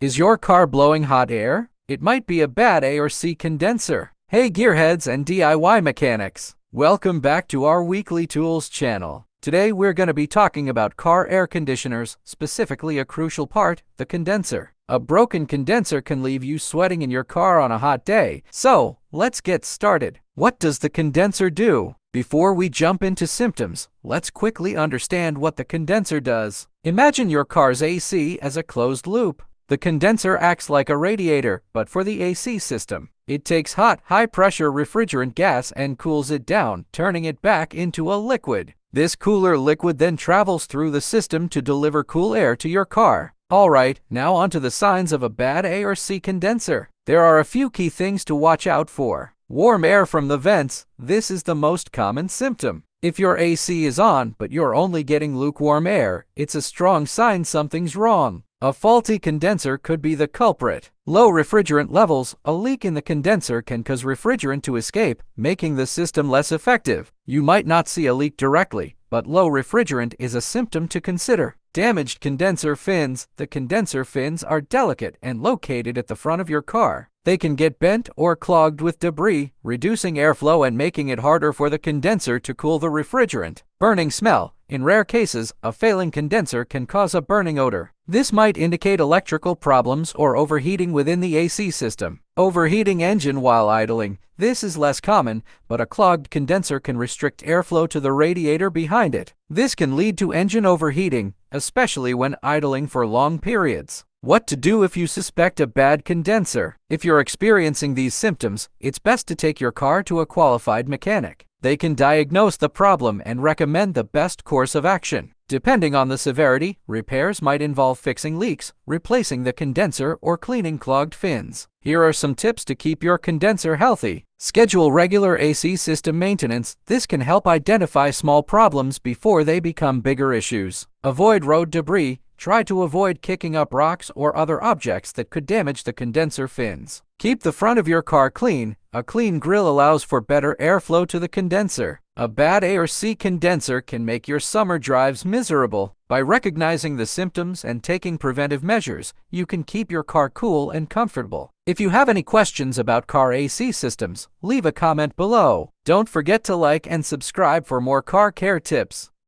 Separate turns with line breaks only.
Is your car blowing hot air? It might be a bad A or C condenser. Hey gearheads and DIY mechanics! Welcome back to our Weekly Tools channel. Today we're going to be talking about car air conditioners, specifically a crucial part, the condenser. A broken condenser can leave you sweating in your car on a hot day. So, let's get started. What does the condenser do? Before we jump into symptoms, let's quickly understand what the condenser does. Imagine your car's AC as a closed loop. The condenser acts like a radiator, but for the AC system. It takes hot, high-pressure refrigerant gas and cools it down, turning it back into a liquid. This cooler liquid then travels through the system to deliver cool air to your car. Alright, now onto the signs of a bad A or C condenser. There are a few key things to watch out for. Warm air from the vents. This is the most common symptom. If your AC is on, but you're only getting lukewarm air, it's a strong sign something's wrong. A faulty condenser could be the culprit. Low refrigerant levels. A leak in the condenser can cause refrigerant to escape, making the system less effective. You might not see a leak directly, but low refrigerant is a symptom to consider. Damaged condenser fins. The condenser fins are delicate and located at the front of your car. They can get bent or clogged with debris, reducing airflow and making it harder for the condenser to cool the refrigerant. Burning smell. In rare cases, a failing condenser can cause a burning odor. This might indicate electrical problems or overheating within the AC system. Overheating engine while idling. This is less common, but a clogged condenser can restrict airflow to the radiator behind it. This can lead to engine overheating, especially when idling for long periods. What to do if you suspect a bad condenser? If you're experiencing these symptoms, it's best to take your car to a qualified mechanic. They can diagnose the problem and recommend the best course of action. Depending on the severity, repairs might involve fixing leaks, replacing the condenser, or cleaning clogged fins. Here are some tips to keep your condenser healthy. Schedule regular AC system maintenance. This can help identify small problems before they become bigger issues. Avoid road debris. Try to avoid kicking up rocks or other objects that could damage the condenser fins. Keep the front of your car clean. A clean grill allows for better airflow to the condenser. A bad A or C condenser can make your summer drives miserable. By recognizing the symptoms and taking preventive measures, you can keep your car cool and comfortable. If you have any questions about car AC systems, leave a comment below. Don't forget to like and subscribe for more car care tips.